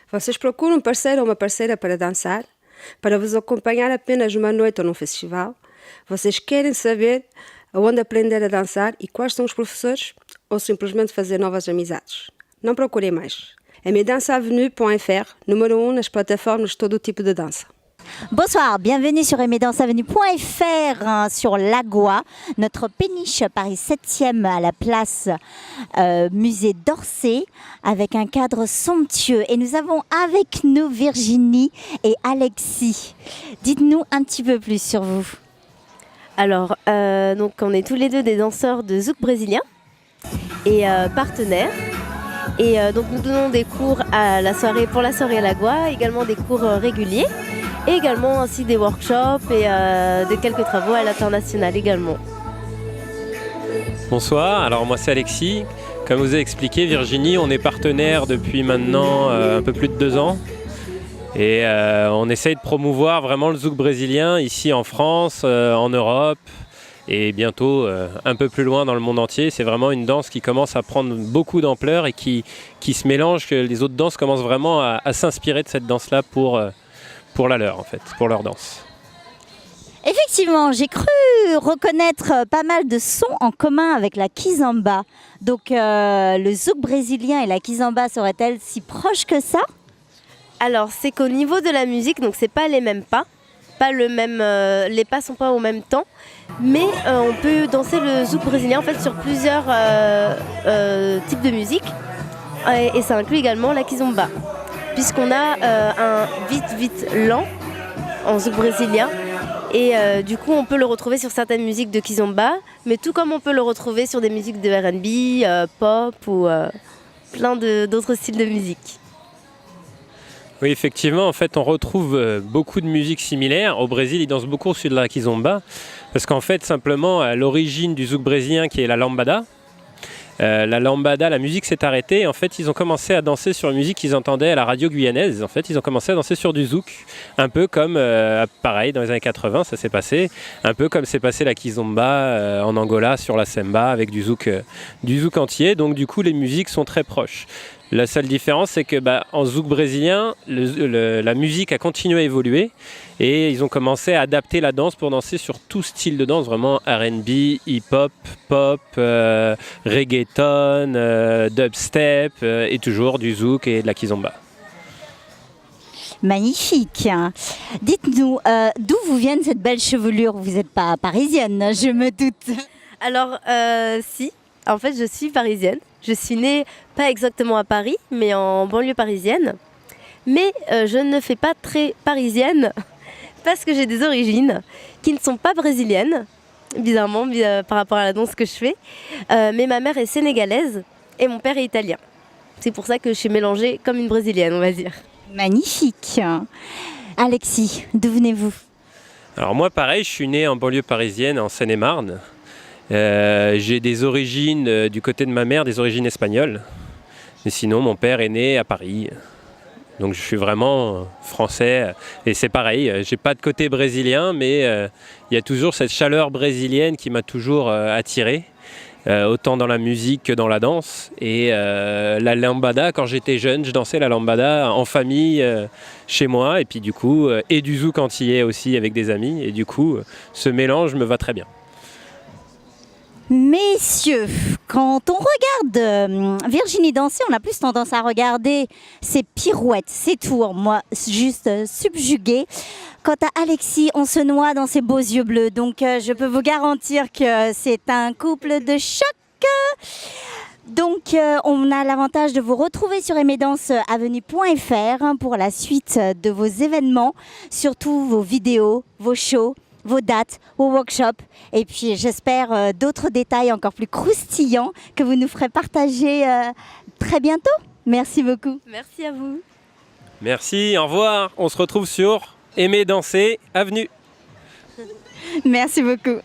Vocês procuram um parceiro ou uma parceira para dançar? Para vos acompanhar apenas uma noite ou num festival? Vocês querem saber aonde aprender a dançar e quais são os professores? Ou simplesmente fazer novas amizades? Não procurem mais. É aimerdanceavenue.fr, numéro 1 nas plataformas de todo o tipo de dança. Bonsoir, bienvenue sur aimerdanceavenue.fr sur Lagoa, notre péniche Paris 7e à la place musée d'Orsay avec un cadre somptueux. Et nous avons avec nous Virginie et Alexis. Dites-nous un petit peu plus sur vous. Alors, donc on est tous les deux des danseurs de zouk brésilien et partenaires. Et donc nous donnons des cours à la soirée, pour la soirée à Lagoa, également des cours réguliers. Et également ainsi des workshops et de quelques travaux à l'international également. Bonsoir, alors moi c'est Alexis. Comme vous avez expliqué Virginie, on est partenaire depuis maintenant un peu plus de 2 ans. Et on essaye de promouvoir vraiment le zouk brésilien ici en France, en Europe et bientôt un peu plus loin dans le monde entier. C'est vraiment une danse qui commence à prendre beaucoup d'ampleur et qui se mélange, que les autres danses commencent vraiment à s'inspirer de cette danse-là pour la leur en fait, pour leur danse. Effectivement, j'ai cru reconnaître pas mal de sons en commun avec la kizomba. Donc le zouk brésilien et la kizomba seraient-elles si proches que ça? Alors c'est qu'au niveau de la musique, donc c'est pas les mêmes pas, les pas sont pas au même temps, mais on peut danser le zouk brésilien en fait sur plusieurs types de musique et ça inclut également la kizomba. Puisqu'on a un vite lent en zouk brésilien et du coup on peut le retrouver sur certaines musiques de kizomba, mais tout comme on peut le retrouver sur des musiques de R&B, pop ou plein d'autres styles de musique. Oui, effectivement, en fait, on retrouve beaucoup de musiques similaires. Au Brésil, ils dansent beaucoup sur de la kizomba, parce qu'en fait, simplement, à l'origine du zouk brésilien, qui est la lambada, la musique s'est arrêtée. En fait, ils ont commencé à danser sur une musique qu'ils entendaient à la radio guyanaise. En fait, ils ont commencé à danser sur du zouk, un peu comme, pareil, dans les années 80, ça s'est passé, un peu comme s'est passé la kizomba en Angola sur la semba avec du zouk entier. Donc, du coup, les musiques sont très proches. La seule différence, c'est que en zouk brésilien, la musique a continué à évoluer et ils ont commencé à adapter la danse pour danser sur tout style de danse, vraiment R&B, hip-hop, pop, reggaeton, dubstep et toujours du zouk et de la kizomba. Magnifique. Dites-nous, d'où vous vient cette belle chevelure? Vous n'êtes pas parisienne, je me doute. Alors si, en fait je suis parisienne. Je suis née pas exactement à Paris, mais en banlieue parisienne. Mais je ne fais pas très parisienne parce que j'ai des origines qui ne sont pas brésiliennes, bizarrement par rapport à la danse que je fais. Mais ma mère est sénégalaise et mon père est italien. C'est pour ça que je suis mélangée comme une brésilienne, on va dire. Magnifique. Alexis, d'où venez-vous? Alors moi, pareil, je suis né en banlieue parisienne, en Seine-et-Marne. J'ai des origines du côté de ma mère, des origines espagnoles. Mais sinon, mon père est né à Paris. Donc je suis vraiment français. Et c'est pareil, j'ai pas de côté brésilien, mais il y a toujours cette chaleur brésilienne qui m'a toujours attiré. Autant dans la musique que dans la danse. Et la lambada, quand j'étais jeune, je dansais la lambada en famille chez moi. Et puis du coup, et du zouk antillais aussi avec des amis. Et du coup, ce mélange me va très bien. Messieurs, quand on regarde Virginie danser, on a plus tendance à regarder ses pirouettes, ses tours, moi juste subjuguée. Quant à Alexis, on se noie dans ses beaux yeux bleus, donc je peux vous garantir que c'est un couple de choc. Donc on a l'avantage de vous retrouver sur aimerdanceavenue.fr pour la suite de vos événements, surtout vos vidéos, vos shows, vos dates, vos workshops et puis j'espère d'autres détails encore plus croustillants que vous nous ferez partager très bientôt. Merci beaucoup. Merci à vous. Merci, au revoir. On se retrouve sur Aimer danser avenue. Merci beaucoup.